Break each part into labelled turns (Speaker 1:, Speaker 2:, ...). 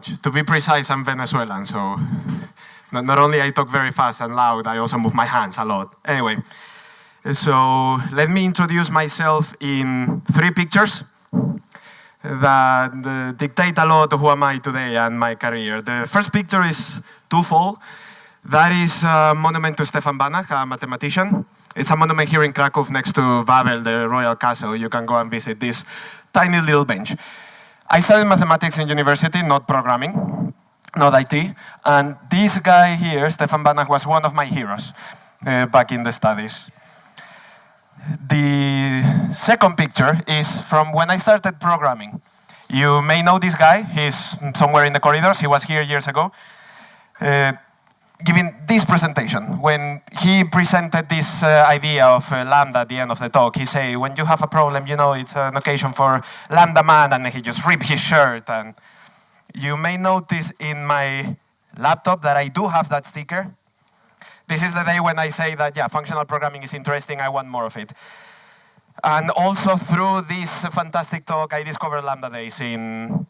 Speaker 1: much. To be precise, I'm Venezuelan, so not only I talk very fast and loud, I also move my hands a lot. Anyway, so let me introduce myself in 3 pictures that dictate a lot of who am I today and my career. The first picture is twofold. That is a monument to Stefan Banach, a mathematician. It's a monument here in Krakow next to Babel, the royal castle. You can go and visit this tiny little bench. I studied mathematics in university, not programming, not IT. And this guy here, Stefan Banach, was one of my heroes back in the studies. The second picture is from when I started programming. You may know this guy. He's somewhere in the corridors. He was here years ago, giving this presentation. When he presented this idea of Lambda at the end of the talk, he said, when you have a problem, you know, it's an occasion for Lambda man, and he just ripped his shirt. And you may notice in my laptop that I do have that sticker. This is the day when I say that, yeah, functional programming is interesting, I want more of it. And also through this fantastic talk, I discovered Lambda Days in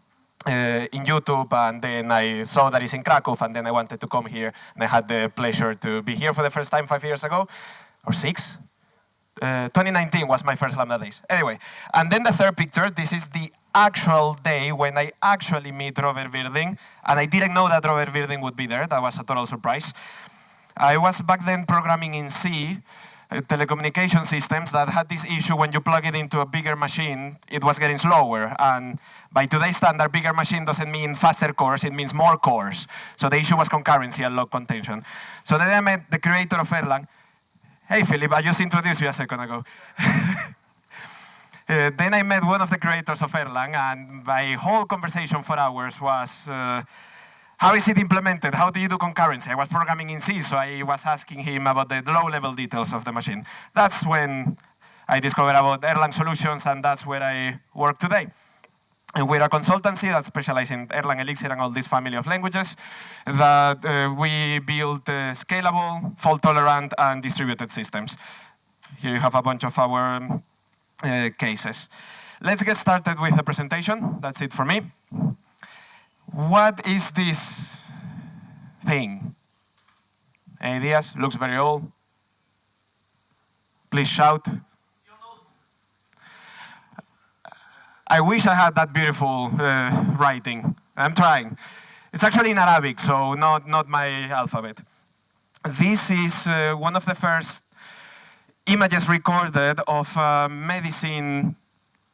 Speaker 1: YouTube, and then I saw that it's in Krakow, and then I wanted to come here, and I had the pleasure to be here for the first time 5 years ago, or 6. 2019 was my first Lambda Days. Anyway, and then the third picture, this is the actual day when I actually meet Robert Virding, and I didn't know that Robert Virding would be there. That was a total surprise. I was back then programming in C, telecommunication systems that had this issue when you plug it into a bigger machine, it was getting slower. And by today's standard, bigger machine doesn't mean faster cores, it means more cores. So the issue was concurrency and log contention. So then I met the creator of Erlang. Hey, Philip, I just introduced you a second ago. Then I met one of the creators of Erlang, and my whole conversation for hours was, how is it implemented? How do you do concurrency? I was programming in C, so I was asking him about the low-level details of the machine. That's when I discovered about Erlang solutions, and that's where I work today. And we're a consultancy that specializes in Erlang, Elixir, and all this family of languages that we build scalable, fault-tolerant, and distributed systems. Here you have a bunch of our cases. Let's get started with the presentation. That's it for me. What is this thing? Any ideas? Looks very old. Please shout. I wish I had that beautiful writing. I'm trying. It's actually in Arabic, so not my alphabet. This is one of the first images recorded of medicine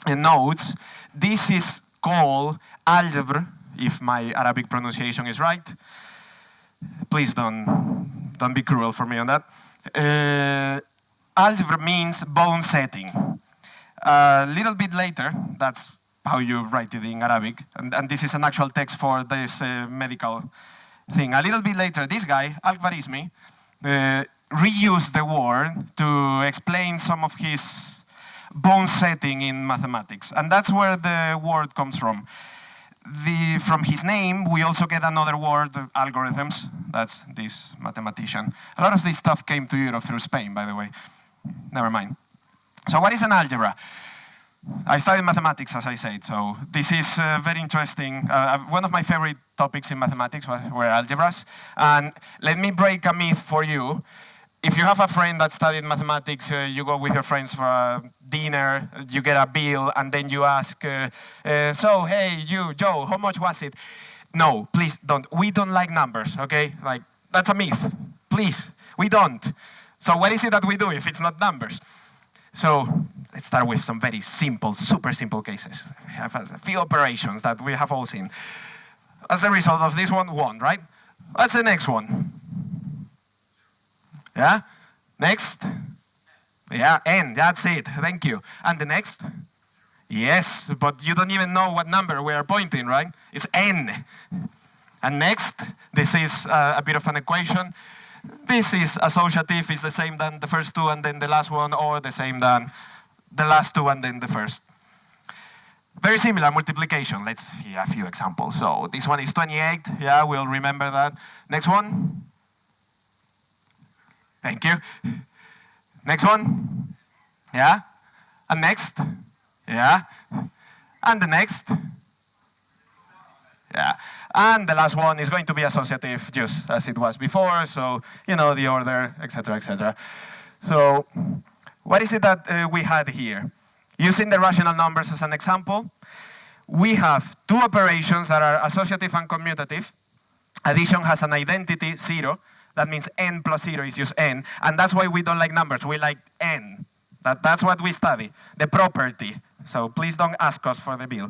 Speaker 1: notes. This is called algebra, if my Arabic pronunciation is right. Please don't be cruel for me on that. Algebra means bone setting. A little bit later, that's how you write it in Arabic, and this is an actual text for this medical thing. A little bit later, this guy, Al-Khwarizmi, reused the word to explain some of his bone setting in mathematics, and that's where the word comes from. From his name, we also get another word, algorithms. That's this mathematician. A lot of this stuff came to Europe through Spain, by the way. Never mind. So what is an algebra? I studied mathematics, as I said, so this is very interesting. One of my favorite topics in mathematics were algebras. And let me break a myth for you. If you have a friend that studied mathematics, you go with your friends for a dinner, you get a bill, and then you ask, so, hey, you, Joe, how much was it? No, please don't. We don't like numbers, okay? Like, that's a myth. Please, we don't. So what is it that we do if it's not numbers? So let's start with some very simple, super simple cases. We have a few operations that we have all seen. As a result of this one, right? What's the next one? Yeah? Next? Yeah, n, that's it. Thank you. And the next? Yes, but you don't even know what number we are pointing, right? It's n. And next, this is a bit of an equation. This is associative, is the same than the first two and then the last one, or the same than the last two and then the first. Very similar multiplication. Let's see a few examples. So this one is 28. Yeah, we'll remember that. Next one. Thank you. Next one. Yeah. And next. Yeah. And the next. Yeah. And the last one is going to be associative, just as it was before. So, you know, the order, etc., etc. So, what is it that we had here? Using the rational numbers as an example, we have two operations that are associative and commutative. Addition has an identity, 0. That means n plus 0 is just n. And that's why we don't like numbers. We like n. That's what we study, the property. So please don't ask us for the bill.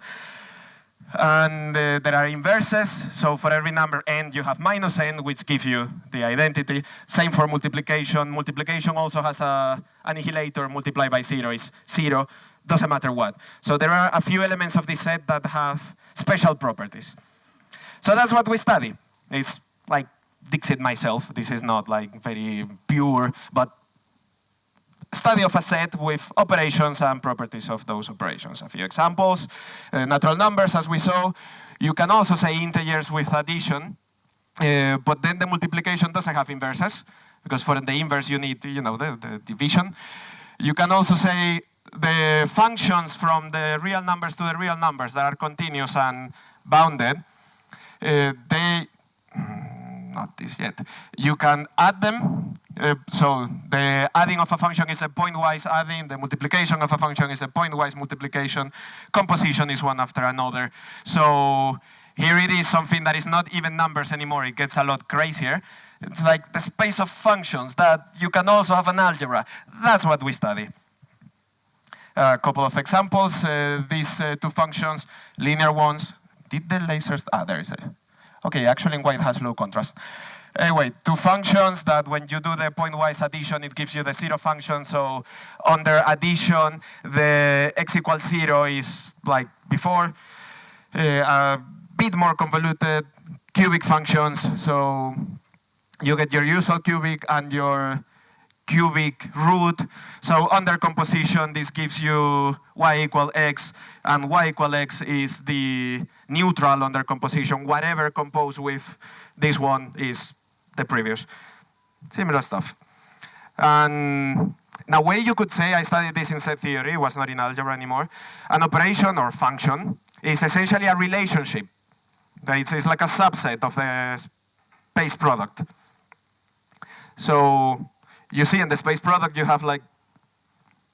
Speaker 1: And there are inverses. So for every number n, you have minus n, which gives you the identity. Same for multiplication. Multiplication also has an annihilator. Multiplied by 0 is 0. Doesn't matter what. So there are a few elements of this set that have special properties. So that's what we study. It's like Dixit myself. This is not like very pure, but study of a set with operations and properties of those operations. A few examples, natural numbers, as we saw. You can also say integers with addition, but then the multiplication doesn't have inverses, because for the inverse you need, you know, the division. You can also say the functions from the real numbers to the real numbers that are continuous and bounded, not this yet. You can add them. So the adding of a function is a pointwise adding. The multiplication of a function is a pointwise multiplication. Composition is one after another. So here it is something that is not even numbers anymore. It gets a lot crazier. It's like the space of functions that you can also have an algebra. That's what we study. A couple of examples. These two functions, linear ones. Did the lasers? There is a. Okay, actually in white has low contrast. Anyway, two functions that when you do the pointwise addition, it gives you the 0 function. So under addition, the x equals 0 is like before. A bit more convoluted, cubic functions. So you get your usual cubic and your cubic root. So under composition, this gives you y equal x, and y equal x is the neutral under composition. Whatever composed with this one is the previous. Similar stuff. And now, way you could say, I studied this in set theory, it was not in algebra anymore. An operation or function is essentially a relationship. It's like a subset of the space product. So you see in the space product, you have like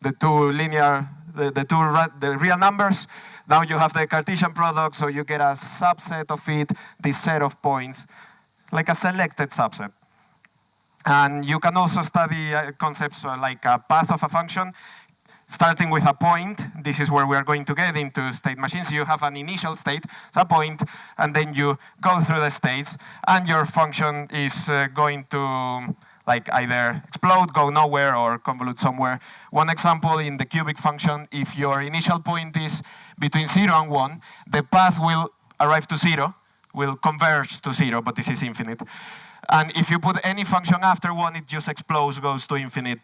Speaker 1: the two linear, the real numbers. Now you have the Cartesian product, so you get a subset of it, this set of points, like a selected subset. And you can also study concepts like a path of a function, starting with a point. This is where we are going to get into state machines. You have an initial state, a point, and then you go through the states, and your function is going to like either explode, go nowhere, or convolute somewhere. One example in the cubic function, if your initial point is between 0 and 1, the path will arrive to 0, will converge to 0, but this is infinite. And if you put any function after 1, it just explodes, goes to infinite.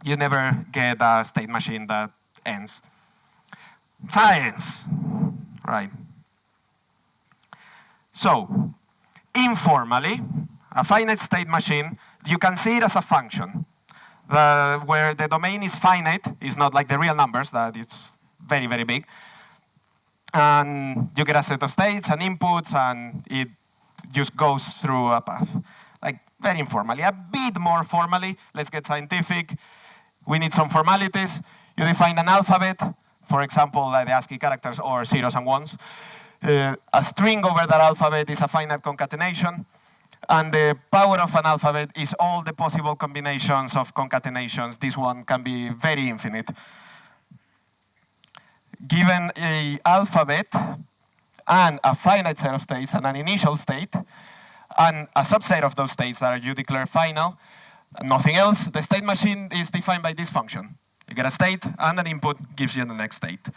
Speaker 1: You never get a state machine that ends. Science, right? So, informally, a finite state machine, you can see it as a function, where the domain is finite, is not like the real numbers, that it's very, very big. And you get a set of states and inputs, and it just goes through a path. Like, very informally. A bit more formally, let's get scientific. We need some formalities. You define an alphabet, for example, like the ASCII characters or zeros and ones. A string over that alphabet is a finite concatenation. And the power of an alphabet is all the possible combinations of concatenations. This one can be very infinite. Given an alphabet and a finite set of states and an initial state, and a subset of those states that you declare final, nothing else, the state machine is defined by this function. You get a state, and an input gives you the next state.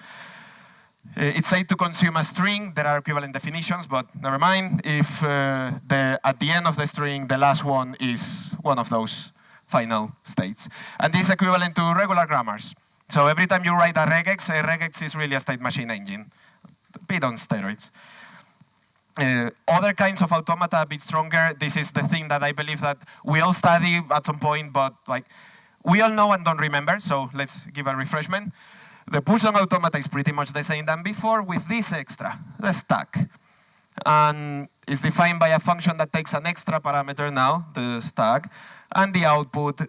Speaker 1: It's said to consume a string. There are equivalent definitions, but never mind. If at the end of the string, the last one is one of those final states. And this is equivalent to regular grammars. So every time you write a regex is really a state machine engine. A bit on steroids. Other kinds of automata, a bit stronger. This is the thing that I believe that we all study at some point, but like we all know and don't remember, so let's give a refreshment. The push-on automata is pretty much the same than before with this extra, the stack. And it's defined by a function that takes an extra parameter now, the stack. And the output,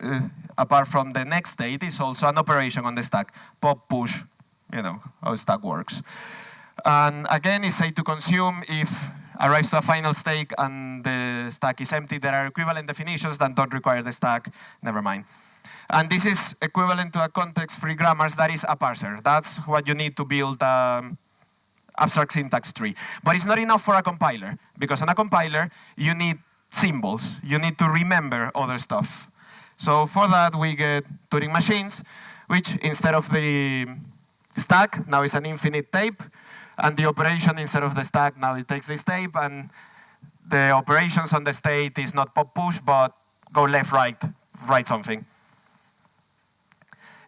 Speaker 1: apart from the next state, is also an operation on the stack. Pop, push, you know how stack works. And again, it's say to consume if arrives to a final state and the stack is empty. There are equivalent definitions that don't require the stack. Never mind. And this is equivalent to a context-free grammars that is a parser. That's what you need to build abstract syntax tree. But it's not enough for a compiler, because on a compiler, you need symbols. You need to remember other stuff. So for that, we get Turing machines, which instead of the stack, now it's an infinite tape. And the operation instead of the stack, now it takes this tape. And the operations on the state is not pop push, but go left, right, write something.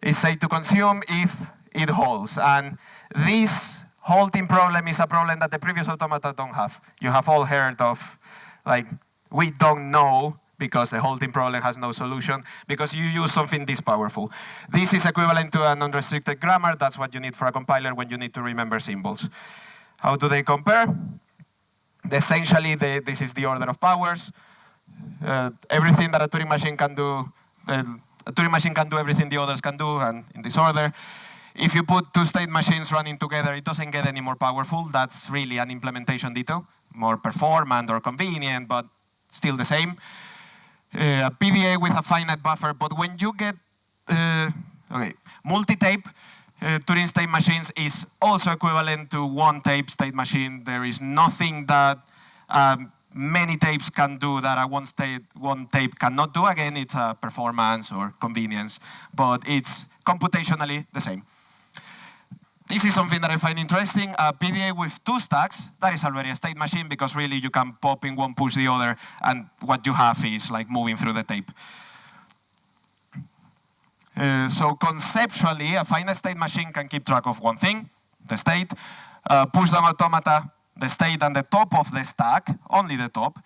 Speaker 1: It's say to consume if it holds. And this halting problem is a problem that the previous automata don't have. You have all heard of, like, we don't know because the halting problem has no solution because you use something this powerful. This is equivalent to an unrestricted grammar. That's what you need for a compiler when you need to remember symbols. How do they compare? Essentially, this is the order of powers. Everything that a Turing machine can do, a Turing machine can do everything the others can do, and in this order. If you put two state machines running together, it doesn't get any more powerful. That's really an implementation detail, more performant or convenient, but still the same. A PDA with a finite buffer, but when you get multi-tape, Turing state machines is also equivalent to one tape state machine. There is nothing that many tapes can do that a one tape cannot do. Again, it's a performance or convenience, but it's computationally the same. This is something that I find interesting. A PDA with two stacks, that is already a state machine because really you can pop in one, push the other, and what you have is like moving through the tape. So conceptually, a finite state machine can keep track of one thing, the state, push down automata, the state and the top of the stack, only the top,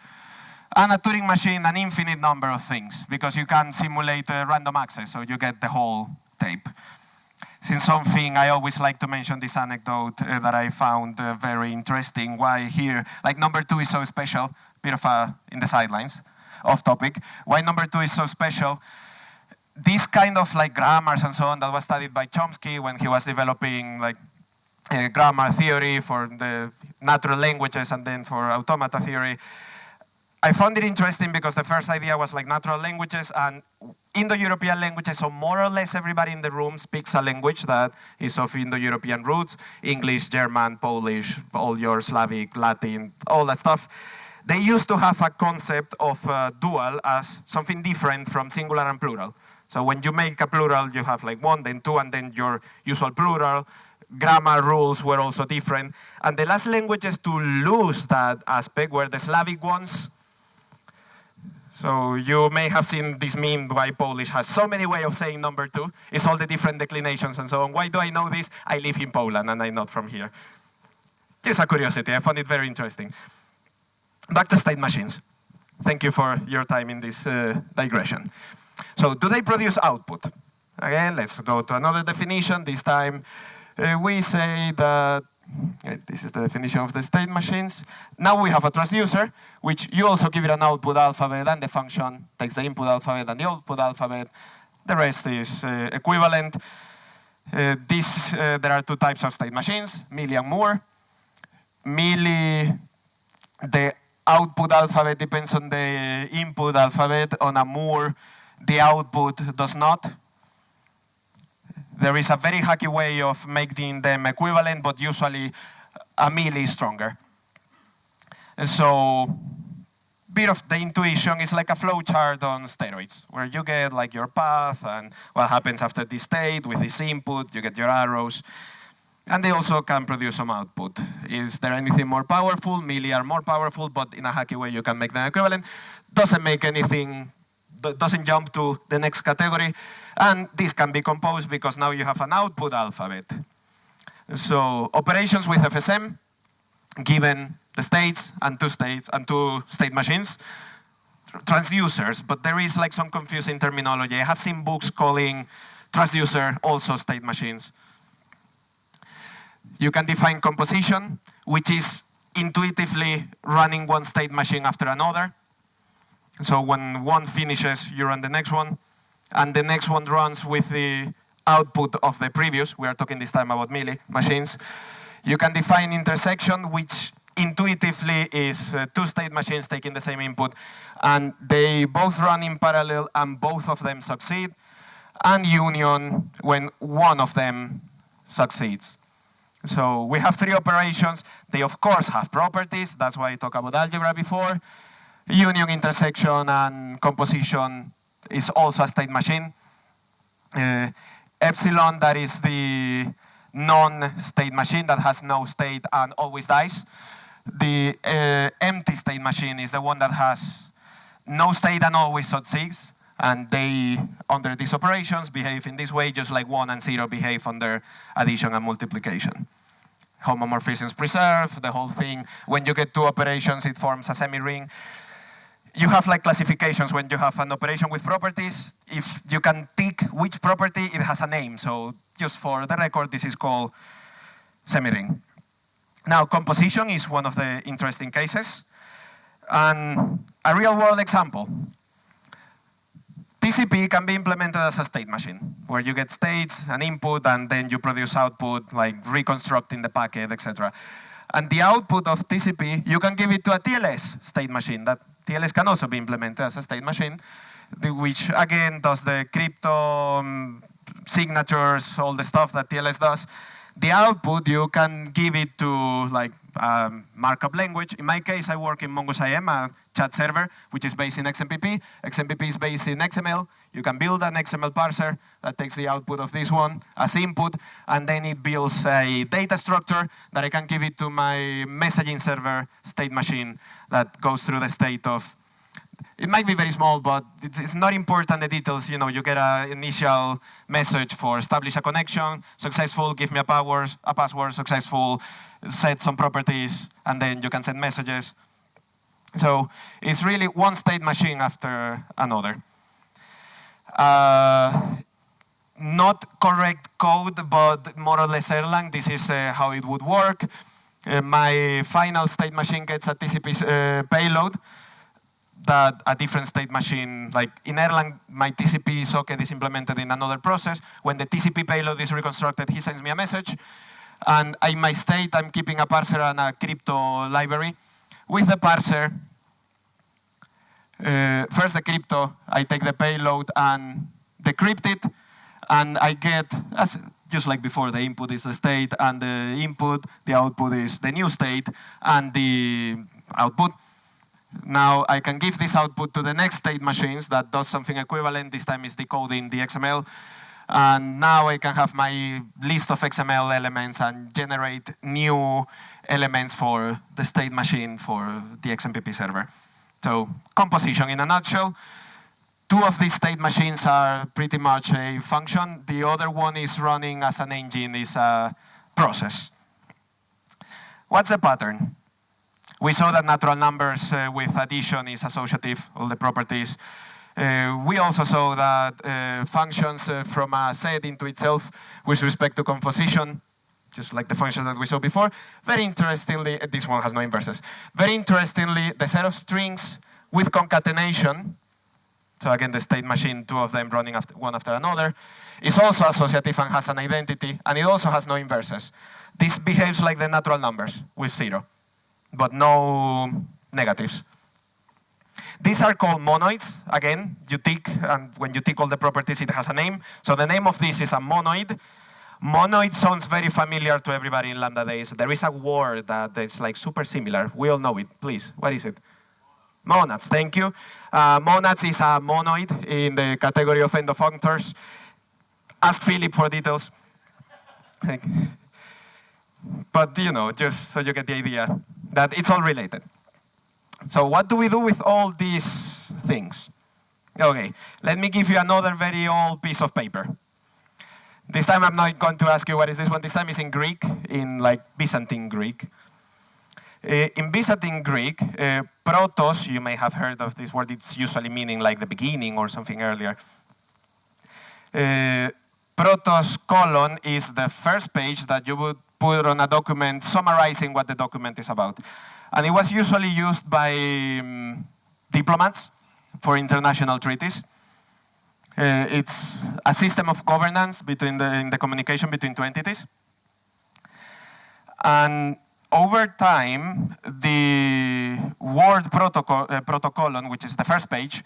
Speaker 1: and a Turing machine, an infinite number of things, because you can simulate random access, so you get the whole tape. Since something, I always like to mention this anecdote that I found very interesting. Why here, like number 2 is so special, bit of in the sidelines, off topic. Why number 2 is so special? This kind of like grammars and so on that was studied by Chomsky when he was developing like grammar theory for the natural languages and then for automata theory. I found it interesting because the first idea was like natural languages and Indo-European languages, so more or less everybody in the room speaks a language that is of Indo-European roots, English, German, Polish, all your Slavic, Latin, all that stuff. They used to have a concept of dual as something different from singular and plural. So when you make a plural, you have like 1, then 2, and then your usual plural. Grammar rules were also different. And the last languages to lose that aspect were the Slavic ones. So you may have seen this meme why Polish has so many ways of saying number 2. It's all the different declinations and so on. Why do I know this? I live in Poland and I'm not from here. Just a curiosity. I found it very interesting. Back to state machines. Thank you for your time in this digression. So do they produce output? Again, let's go to another definition. This time we say that this is the definition of the state machines. Now we have a transducer, which you also give it an output alphabet, and the function takes the input alphabet and the output alphabet. The rest is equivalent. There are two types of state machines, Mealy and Moore. Mealy, the output alphabet depends on the input alphabet. On a Moore, the output does not. There is a very hacky way of making them equivalent, but usually a Mealy is stronger. And so, bit of the intuition is like a flowchart on steroids, where you get like your path and what happens after this state with this input, you get your arrows. And they also can produce some output. Is there anything more powerful? Mealy are more powerful, but in a hacky way you can make them equivalent. Doesn't make anything, doesn't jump to the next category. And this can be composed because now you have an output alphabet. So operations with FSM, given the states and two state machines, transducers, but there is like some confusing terminology. I have seen books calling transducer also state machines. You can define composition, which is intuitively running one state machine after another. So when one finishes, you run the next one, and the next one runs with the output of the previous. We are talking this time about melee machines. You can define intersection, which intuitively is two state machines taking the same input, and they both run in parallel, and both of them succeed. And union, when one of them succeeds. So we have three operations. They, of course, have properties. That's why I talked about algebra before. Union, intersection, and composition is also a state machine. Epsilon, that is the non-state machine that has no state and always dies. The empty state machine is the one that has no state and always succeeds. And they, under these operations, behave in this way, just like 1 and 0 behave under addition and multiplication. Homomorphisms preserved, the whole thing. When you get two operations, it forms a semi-ring. You have like classifications. When you have an operation with properties, if you can tick which property, it has a name. So just for the record, this is called semi-ring. Now, composition is one of the interesting cases. And a real-world example. TCP can be implemented as a state machine, where you get states, an input, and then you produce output, like reconstructing the packet, etc. And the output of TCP, you can give it to a TLS state machine. That TLS can also be implemented as a state machine, which again does the crypto signatures, all the stuff that TLS does. The output, you can give it to like markup language. In my case, I work in Mongoose IM, a chat server, which is based in XMPP. XMPP is based in XML. You can build an XML parser that takes the output of this one as input, and then it builds a data structure that I can give it to my messaging server state machine that goes through the state of. It might be very small, but it's not important, the details. You know, you get an initial message for establish a connection, successful, give me a password, successful, set some properties, and then you can send messages. So it's really one state machine after another. Not correct code, but more or less Erlang. This is how it would work. My final state machine gets a TCP payload that a different state machine, like in Erlang, my TCP socket is implemented in another process. When the TCP payload is reconstructed, he sends me a message. And in my state, I'm keeping a parser and a crypto library. With the parser, first the crypto, I take the payload and decrypt it. And I get, just like before, the input is the state, and the input, the output is the new state, and the output. Now I can give this output to the next state machines that does something equivalent. This time is decoding the XML. And now I can have my list of XML elements and generate new elements for the state machine for the XMPP server. So composition in a nutshell. Two of these state machines are pretty much a function. The other one is running as an engine, is a process. What's the pattern? We saw that natural numbers with addition is associative, all the properties. We also saw that functions from a set into itself with respect to composition, just like the functions that we saw before. Very interestingly, this one has no inverses. Very interestingly, the set of strings with concatenation, so again, the state machine, two of them running one after another, is also associative and has an identity, and it also has no inverses. This behaves like the natural numbers with 0. But no negatives. These are called monoids. Again, you tick, and when you tick all the properties, it has a name. So the name of this is a monoid. Monoid sounds very familiar to everybody in Lambda days. There is a word that is like super similar. We all know it. Please, what is it? Monads, thank you. Monads is a monoid in the category of endofunctors. Ask Philip for details. But, you know, just so you get the idea that it's all related. So what do we do with all these things? Okay, let me give you another very old piece of paper. This time I'm not going to ask you what is this one. This time it's in Greek, in like Byzantine Greek. In Byzantine Greek, protos, you may have heard of this word, it's usually meaning like the beginning or something earlier. Protos colon is the first page that you would put on a document summarizing what the document is about. And it was usually used by diplomats for international treaties. It's a system of governance between in the communication between two entities. And over time, the word protocol, which is the first page,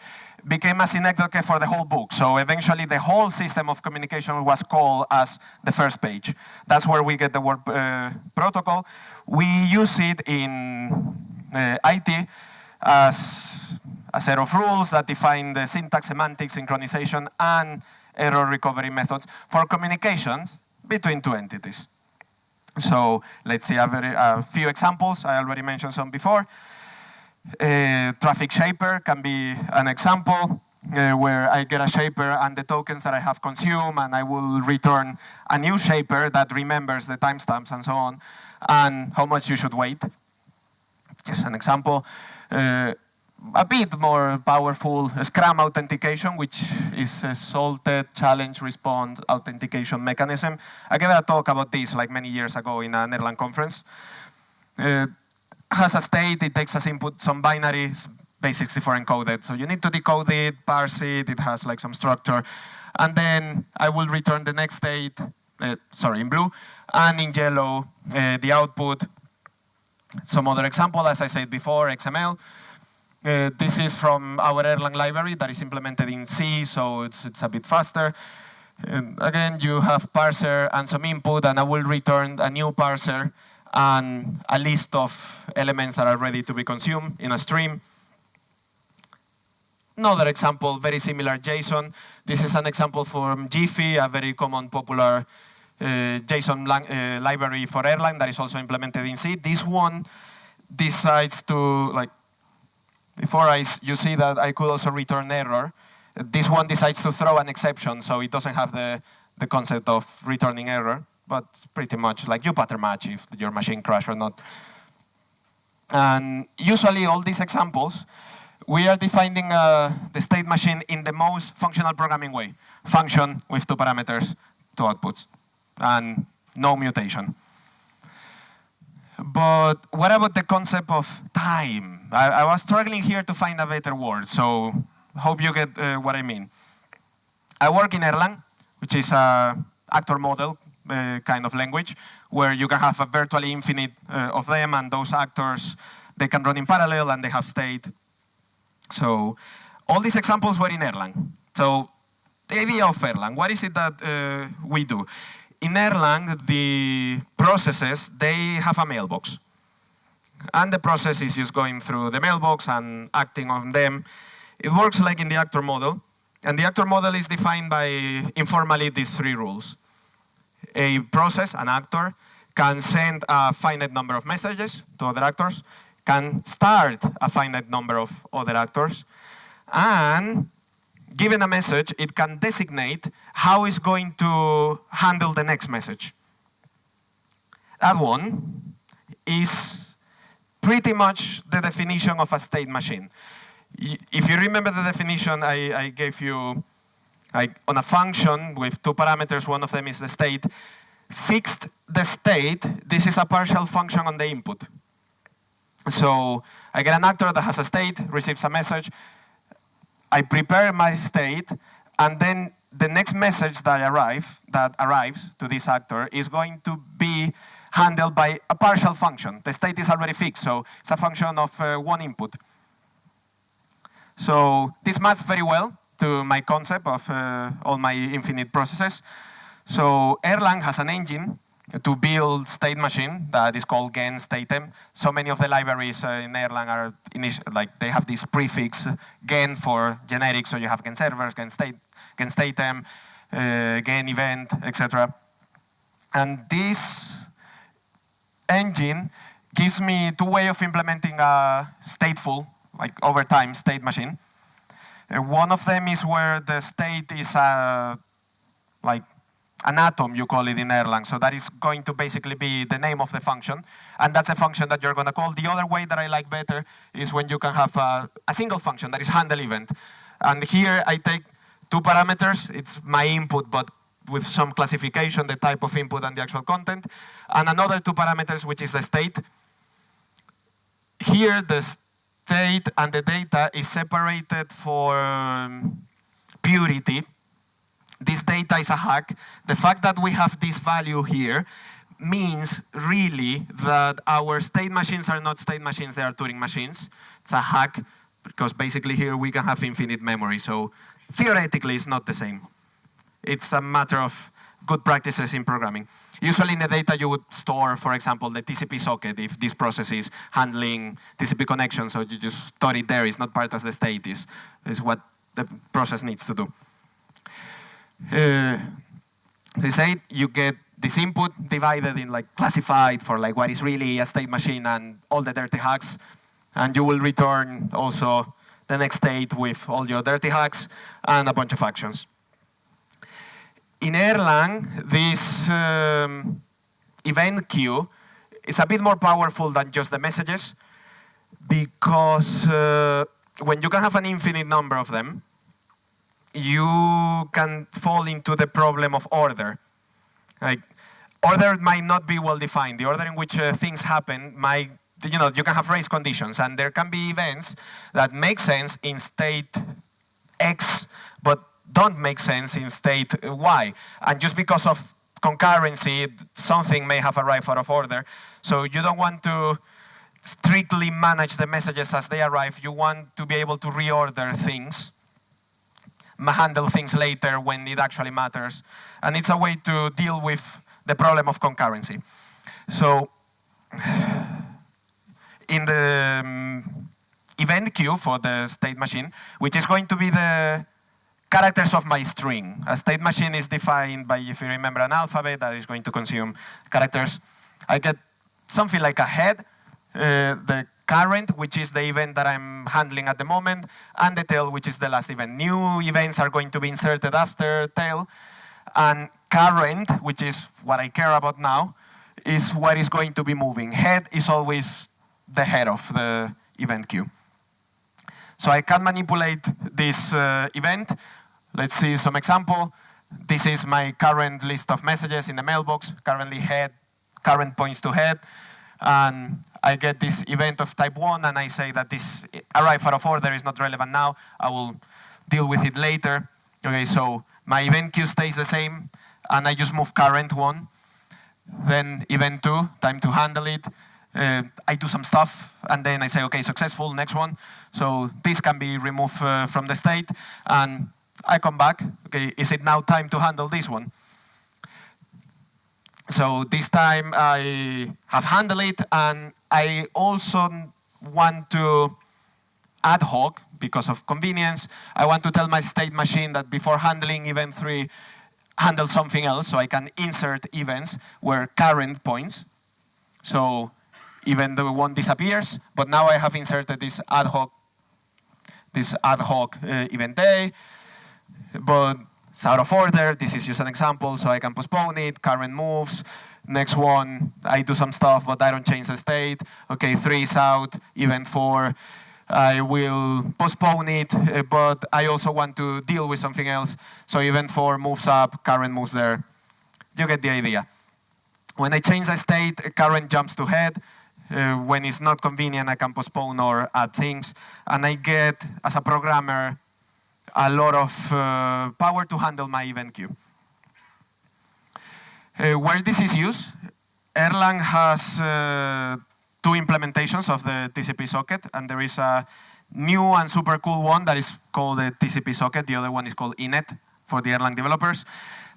Speaker 1: became a synecdoche for the whole book. So eventually, the whole system of communication was called as the first page. That's where we get the word protocol. We use it in IT as a set of rules that define the syntax, semantics, synchronization, and error recovery methods for communications between two entities. So let's see a few examples. I already mentioned some before. Traffic shaper can be an example where I get a shaper and the tokens that I have consumed, and I will return a new shaper that remembers the timestamps and so on, and how much you should wait. Just an example. A bit more powerful Scrum authentication, which is a salted challenge response authentication mechanism. I gave a talk about this like many years ago in an Erlang conference. Has a state, it takes as input some binaries, base64 encoded. So you need to decode it, parse it, it has like some structure. And then I will return the next state, in blue, and in yellow, the output. Some other example, as I said before, XML. This is from our Erlang library that is implemented in C, so it's a bit faster. Again, you have parser and some input, and I will return a new parser and a list of elements that are ready to be consumed in a stream. Another example, very similar, JSON. This is an example from Jiffy, a very common, popular JSON library for Erlang that is also implemented in C. This one decides to, before you see that I could also return error. This one decides to throw an exception, so it doesn't have the concept of returning error, but pretty much like you pattern match if your machine crashed or not. And usually all these examples, we are defining the state machine in the most functional programming way. Function with two parameters, two outputs, and no mutation. But what about the concept of time? I was struggling here to find a better word, so hope you get what I mean. I work in Erlang, which is an actor model kind of language, where you can have a virtually infinite of them, and those actors, they can run in parallel, and they have state. So all these examples were in Erlang. So the idea of Erlang, what is it that we do? In Erlang, the processes, they have a mailbox. And the process is just going through the mailbox and acting on them. It works like in the actor model. And the actor model is defined by, informally, these three rules. A process, an actor, can send a finite number of messages to other actors, can start a finite number of other actors, and given a message, it can designate how it's going to handle the next message. That one is pretty much the definition of a state machine. If you remember the definition I gave you, on a function with two parameters, one of them is the state. Fixed the state, this is a partial function on the input. So I get an actor that has a state, receives a message, I prepare my state, and then the next message that arrives to this actor is going to be handled by a partial function. The state is already fixed, so it's a function of one input. So this maps very well to my concept of all my infinite processes. So Erlang has an engine to build state machine that is called gen statem. So many of the libraries in Erlang are they have this prefix gen for generic. So you have gen servers, gen statem, gen event, etc. And this engine gives me two ways of implementing a stateful, over time, state machine. One of them is where the state is an atom, you call it in Erlang. So that is going to basically be the name of the function. And that's a function that you're going to call. The other way that I like better is when you can have a single function that is handle event. And here I take two parameters. It's my input, but with some classification, the type of input and the actual content. And another two parameters, which is the state. Here, the state and the data is separated for purity. This data is a hack. The fact that we have this value here means really that our state machines are not state machines, they are Turing machines. It's a hack because basically here we can have infinite memory. So theoretically, it's not the same. It's a matter of good practices in programming. Usually in the data you would store, for example, the TCP socket if this process is handling TCP connections, so you just store it there. It's not part of the state, is what the process needs to do. They say you get this input divided in like classified for like what is really a state machine and all the dirty hacks, and you will return also the next state with all your dirty hacks and a bunch of actions. In Erlang, this event queue is a bit more powerful than just the messages because when you can have an infinite number of them, you can fall into the problem of order. Like, order might not be well defined. The order in which things happen might, you can have race conditions, and there can be events that make sense in state X, but don't make sense in state Y. And just because of concurrency, something may have arrived out of order. So you don't want to strictly manage the messages as they arrive. You want to be able to reorder things, handle things later when it actually matters. And it's a way to deal with the problem of concurrency. So in the event queue for the state machine, which is going to be the characters of my string. A state machine is defined by, if you remember, an alphabet that is going to consume characters. I get something like a head, the current, which is the event that I'm handling at the moment, and the tail, which is the last event. New events are going to be inserted after tail, and current, which is what I care about now, is what is going to be moving. Head is always the head of the event queue. So I can manipulate this event. Let's see some example. This is my current list of messages in the mailbox. Currently head, current points to head. And I get this event of type 1, and I say that this arrive out of order is not relevant now. I will deal with it later. Okay, so my event queue stays the same, and I just move current 1. Then event 2, time to handle it. I do some stuff, and then I say, okay, successful, next one. So this can be removed from the state, and I come back. Okay, is it now time to handle this one? So this time I have handled it, and I also want to ad hoc, because of convenience, I want to tell my state machine that before handling event 3, handle something else, so I can insert events where current points. So even though one disappears, but now I have inserted this ad hoc event A, but it's out of order. This is just an example, so I can postpone it. Current moves. Next one, I do some stuff, but I don't change the state. Okay, 3 is out. Event 4, I will postpone it, but I also want to deal with something else. So event 4 moves up, current moves there. You get the idea. When I change the state, current jumps to head. When it's not convenient, I can postpone or add things. And I get, as a programmer, a lot of power to handle my event queue. Where this is used, Erlang has 2 implementations of the TCP socket, and there is a new and super cool one that is called the TCP socket. The other one is called inet for the Erlang developers.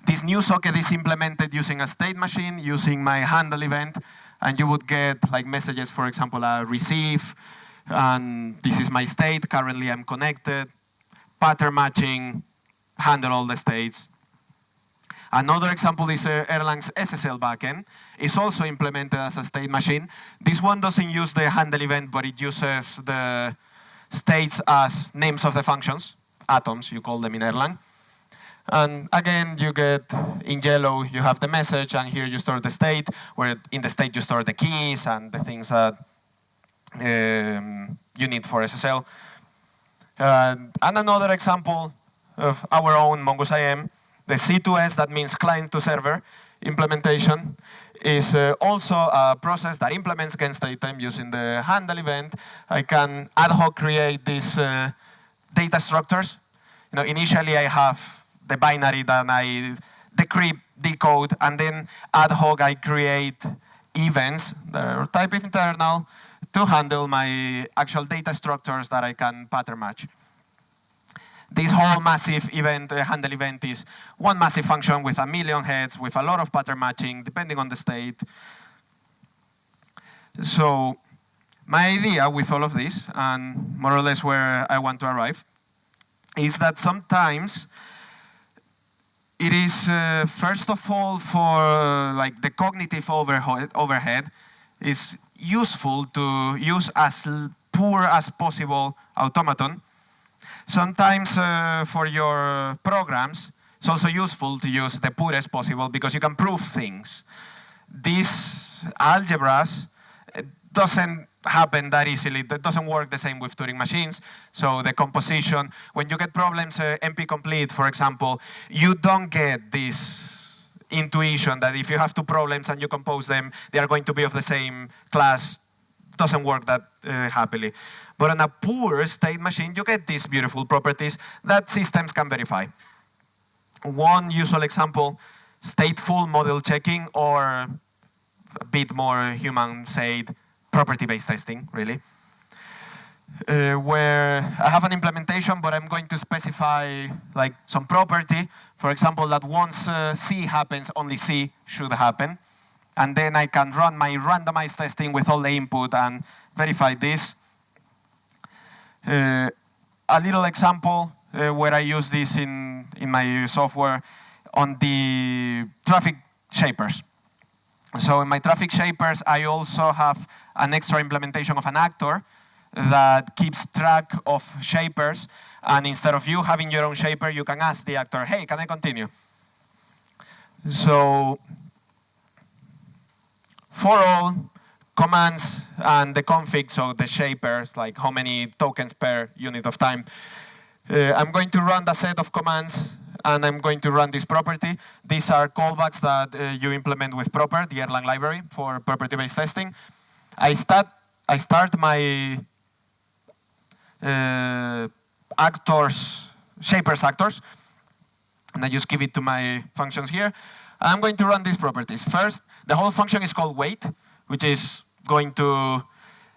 Speaker 1: This new socket is implemented using a state machine, using my handle event, and you would get like messages, for example, receive, and this is my state. Currently, I'm connected. Pattern matching, handle all the states. Another example is Erlang's SSL backend. It's also implemented as a state machine. This one doesn't use the handle event, but it uses the states as names of the functions, atoms, you call them in Erlang. And again, you get, in yellow, you have the message, and here you store the state, where in the state you store the keys and the things that you need for SSL. And another example of our own Mongoose IM The C2S, that means client to server implementation, is also a process that implements against datetime using the handle event. I can ad hoc create these data structures. Initially I have the binary that I decrypt, decode, and then ad hoc I create events that are type internal to handle my actual data structures that I can pattern match. This whole massive event, handle event, is one massive function with a million heads, with a lot of pattern matching, depending on the state. So my idea with all of this, and more or less where I want to arrive, is that sometimes it is, first of all, for like the cognitive overhead, is useful to use as poor as possible automaton. Sometimes for your programs, it's also useful to use the poorest possible because you can prove things. These algebras doesn't happen that easily. That doesn't work the same with Turing machines. So the composition, when you get problems NP complete, for example, you don't get this intuition that if you have two problems and you compose them, they are going to be of the same class. Doesn't work that happily. But on a poor state machine, you get these beautiful properties that systems can verify. One usual example, stateful model checking, or a bit more human said, property-based testing, really. Where I have an implementation, but I'm going to specify like some property. For example, that once C happens, only C should happen. And then I can run my randomized testing with all the input and verify this. A little example where I use this in my software on the traffic shapers. So in my traffic shapers, I also have an extra implementation of an actor that keeps track of shapers. And instead of you having your own shaper, you can ask the actor, hey, can I continue? So for all commands and the config, so the shapers, like how many tokens per unit of time, I'm going to run the set of commands and I'm going to run this property. These are callbacks that you implement with proper, the Erlang library for property-based testing. I start my shapers actors, and I just give it to my functions here. I'm going to run these properties. First, the whole function is called wait, which is going to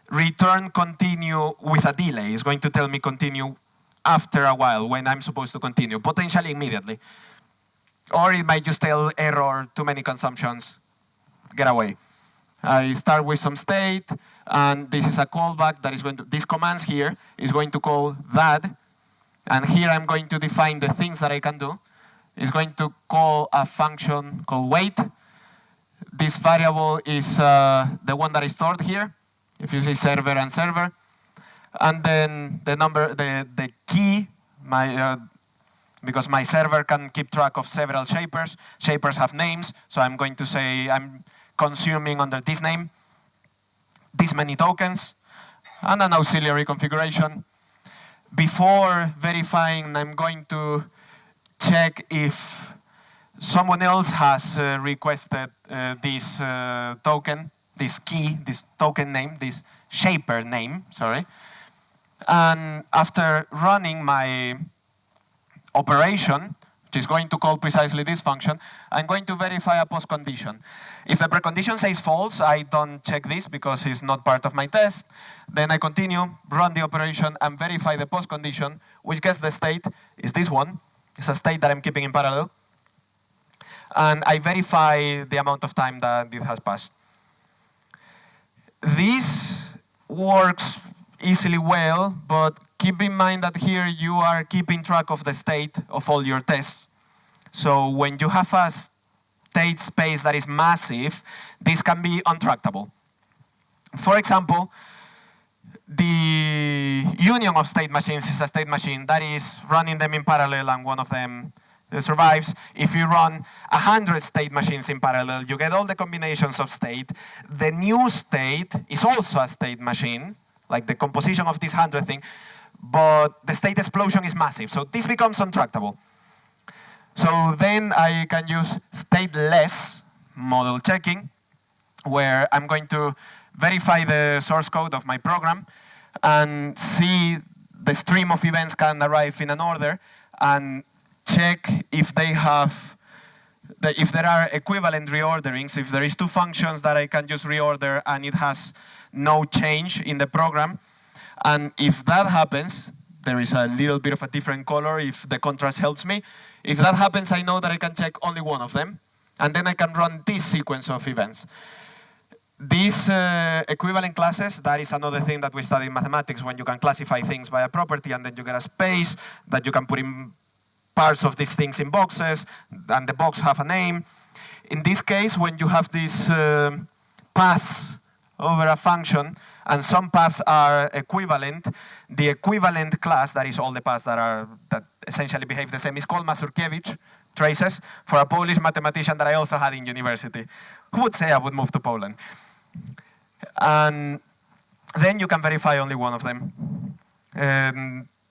Speaker 1: return continue with a delay. It's going to tell me continue after a while when I'm supposed to continue, potentially immediately. Or it might just tell error, too many consumptions, get away. I start with some state, and this is a callback that is going to, these commands here is going to call that, and here I'm going to define the things that I can do. It's going to call a function called wait. This variable is the one that is stored here, if you see server and server. And then the number, the key, because my server can keep track of several shapers. Shapers have names, so I'm going to say I'm consuming under this name this many tokens, and an auxiliary configuration. Before verifying, I'm going to check if someone else has requested this token, this key, this token name, this shaper name, sorry. And after running my operation, which is going to call precisely this function, I'm going to verify a post condition. If the precondition says false, I don't check this because it's not part of my test. Then I continue, run the operation, and verify the post condition, which gets the state is this one. It's a state that I'm keeping in parallel. And I verify the amount of time that it has passed. This works easily well, but keep in mind that here you are keeping track of the state of all your tests. So when you have a state space that is massive, this can be untractable. For example, the union of state machines is a state machine that is running them in parallel and one of them survives. If you run 100 state machines in parallel, you get all the combinations of state. The new state is also a state machine, like the composition of this 100 thing, but the state explosion is massive, so this becomes untractable. So then I can use stateless model checking, where I'm going to verify the source code of my program and see the stream of events can arrive in an order and check if they have, if there are equivalent reorderings, if there is two functions that I can just reorder and it has no change in the program. And if that happens, there is a little bit of a different color if the contrast helps me. If that happens, I know that I can check only one of them. And then I can run this sequence of events. These equivalent classes, that is another thing that we study in mathematics, when you can classify things by a property and then you get a space that you can put in parts of these things in boxes, and the box have a name. In this case, when you have these paths over a function, and some paths are equivalent, the equivalent class, that is all the paths that essentially behave the same, is called Mazurkiewicz traces, for a Polish mathematician that I also had in university. Who would say I would move to Poland? And then you can verify only one of them.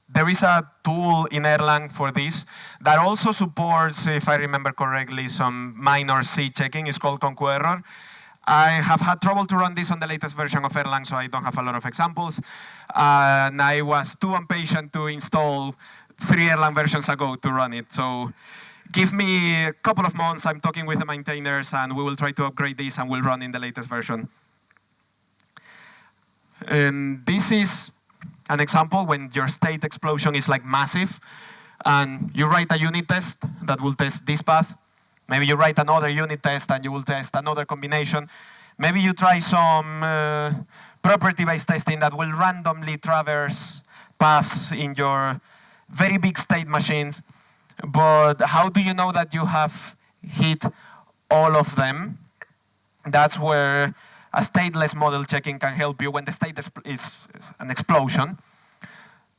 Speaker 1: There is a tool in Erlang for this that also supports, if I remember correctly, some minor C checking. It's called conqueror. I have had trouble to run this on the latest version of Erlang, so I don't have a lot of examples. And I was too impatient to install 3 Erlang versions ago to run it. So give me a couple of months. I'm talking with the maintainers, and we will try to upgrade this, and we'll run in the latest version. This is an example when your state explosion is like massive, and you write a unit test that will test this path. Maybe you write another unit test and you will test another combination. Maybe you try some property-based testing that will randomly traverse paths in your very big state machines. But how do you know that you have hit all of them? That's where a stateless model checking can help you when the state is an explosion.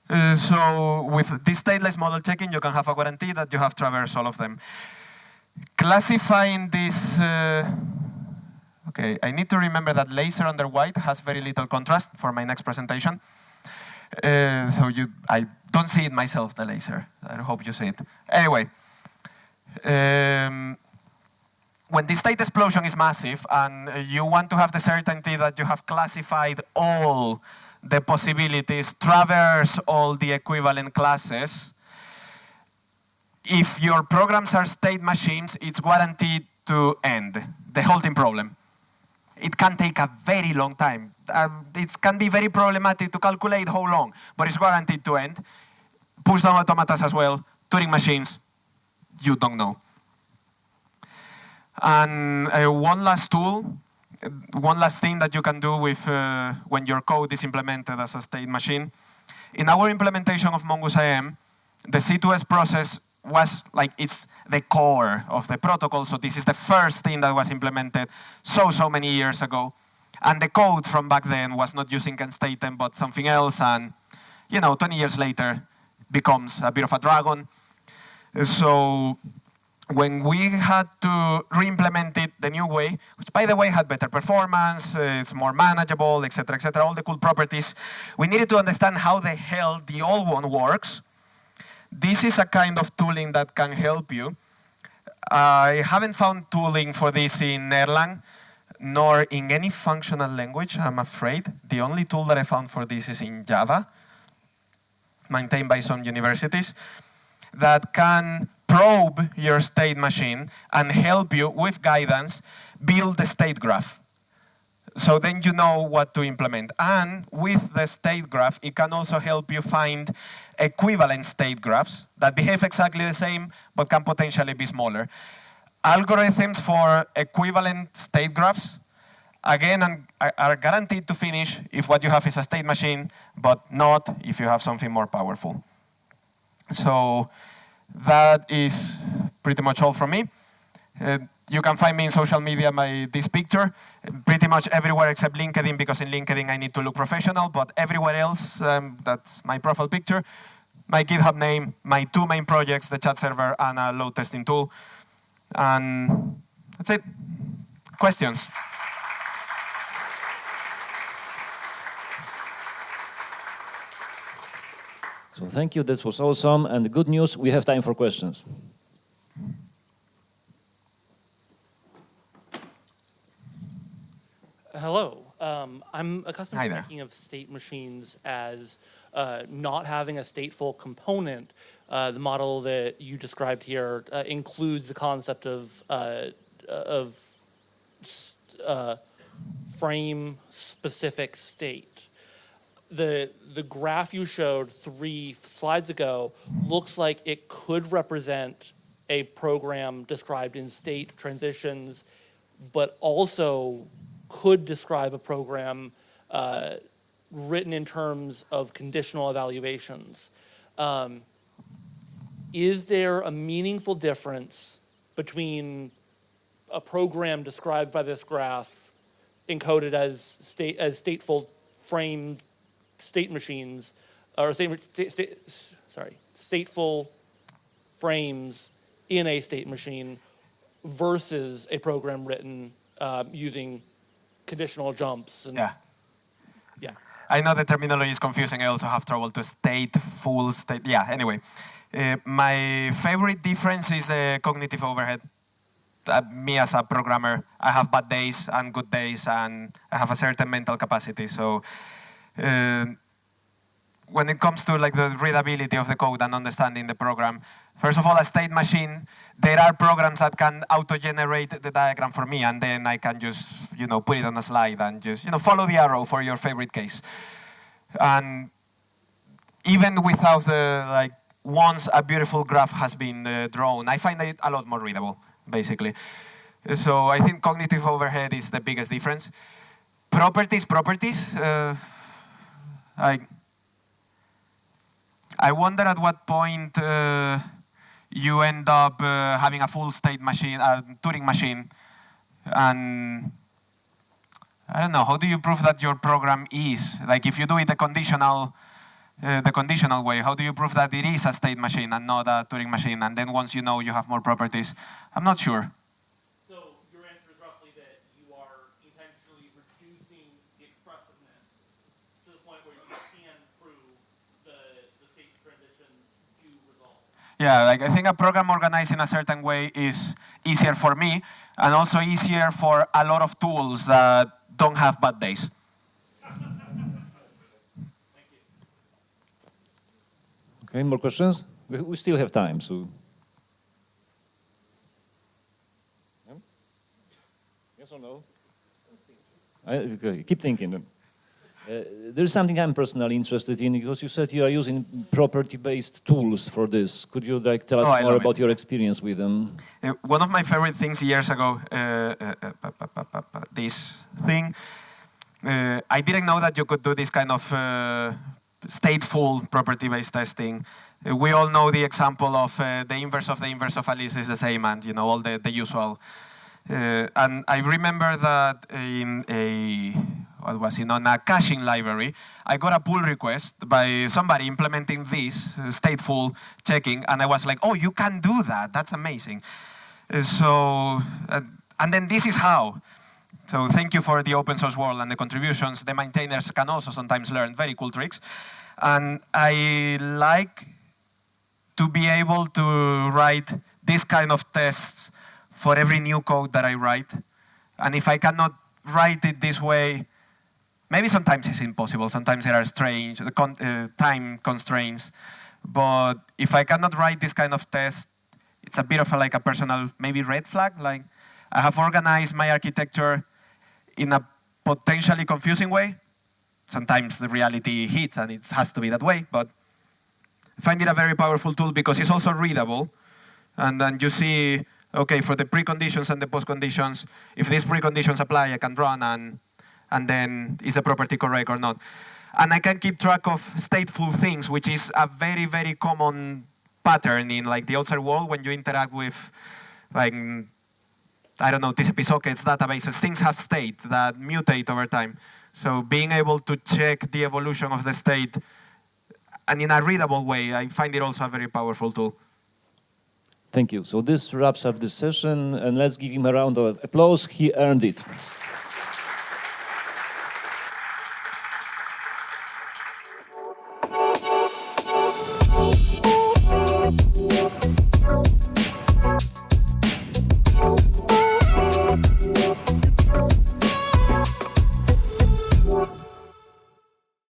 Speaker 1: So with this stateless model checking, you can have a guarantee that you have traversed all of them. Classifying this, okay, I need to remember that laser under white has very little contrast for my next presentation. I don't see it myself, the laser. I hope you see it. Anyway, when the state explosion is massive and you want to have the certainty that you have classified all the possibilities, traverse all the equivalent classes, if your programs are state machines, it's guaranteed to end the halting problem. It can take a very long time. It can be very problematic to calculate how long, but it's guaranteed to end. Push-down automatas as well, Turing machines, you don't know. And one last tool, one last thing that you can do with when your code is implemented as a state machine. In our implementation of Mongoose IM, the C2S process was like, it's the core of the protocol. So this is the first thing that was implemented so many years ago. And the code from back then was not using constatem, but something else. And 20 years later, becomes a bit of a dragon. So when we had to re-implement it the new way, which by the way had better performance, it's more manageable, etc., all the cool properties, we needed to understand how the hell the old one works. This is a kind of tooling that can help you. I haven't found tooling for this in Erlang, nor in any functional language, I'm afraid. The only tool that I found for this is in Java, maintained by some universities, that can probe your state machine and help you, with guidance, build the state graph. So then you know what to implement. And with the state graph, it can also help you find equivalent state graphs that behave exactly the same, but can potentially be smaller. Algorithms for equivalent state graphs, again, are guaranteed to finish if what you have is a state machine, but not if you have something more powerful. So that is pretty much all from me. You can find me in social media by this picture, pretty much everywhere except LinkedIn, because in LinkedIn I need to look professional, but everywhere else, that's my profile picture, my GitHub name, my 2 main projects, the chat server and a load testing tool. And that's it. Questions?
Speaker 2: So thank you, this was awesome. And the good news, we have time for questions. Hello. I'm accustomed to thinking of state machines as not having a stateful component. The model that you described here includes the concept of frame-specific state. The graph you showed 3 slides ago looks like it could represent a program described in state transitions, but also could describe a program written in terms of conditional evaluations. Is there a meaningful difference between a program described by this graph encoded as stateful framed state machines, or stateful frames in a state machine versus a program written using conditional jumps? And,
Speaker 1: yeah.
Speaker 2: Yeah.
Speaker 1: I know the terminology is confusing. I also have trouble to full state. Yeah, anyway. My favorite difference is the cognitive overhead. Me as a programmer, I have bad days and good days, and I have a certain mental capacity. So when it comes to like the readability of the code and understanding the program, first of all, a state machine, there are programs that can auto-generate the diagram for me, and then I can just put it on a slide and just follow the arrow for your favorite case. And even without the once a beautiful graph has been drawn, I find it a lot more readable, basically. So I think cognitive overhead is the biggest difference. Properties. I wonder at what point you end up having a full state machine, a Turing machine, and I don't know, how do you prove that your program is? Like if you do it the conditional way, how do you prove that it is a state machine and not a Turing machine? And then once you know you have more properties, I'm not sure.
Speaker 2: So your answer is roughly that you are intentionally reducing the expressiveness to the point where you can prove the state transitions do resolve.
Speaker 1: Yeah, I think a program organized in a certain way is easier for me, and also easier for a lot of tools that don't have bad days.
Speaker 3: Okay, more questions? We still have time, so. Yes or no? Okay, keep thinking. There's something I'm personally interested in, because you said you are using property-based tools for this. Could you tell us more about your experience with them?
Speaker 1: One of my favorite things years ago, this thing, I didn't know that you could do this kind of stateful property-based testing. We all know the example of the inverse of a list is the same, and all the usual. And I remember that in on a caching library, I got a pull request by somebody implementing this stateful checking, and I was like, oh, you can do that. That's amazing. So, and then this is how. So thank you for the open source world and the contributions. The maintainers can also sometimes learn very cool tricks. And I like to be able to write this kind of tests for every new code that I write. And if I cannot write it this way, maybe sometimes it's impossible. Sometimes there are strange time constraints. But if I cannot write this kind of test, it's a bit of a personal, maybe red flag. Like I have organized my architecture in a potentially confusing way. Sometimes the reality hits and it has to be that way, but I find it a very powerful tool because it's also readable. And then you see, okay, for the preconditions and the postconditions, if these preconditions apply, I can run, and then is the property correct or not. And I can keep track of stateful things, which is a very, very common pattern in the outside world when you interact with I don't know, TCP sockets, databases. Things have state that mutate over time. So being able to check the evolution of the state and in a readable way, I find it also a very powerful tool.
Speaker 3: Thank you. So this wraps up this session, and let's give him a round of applause. He earned it.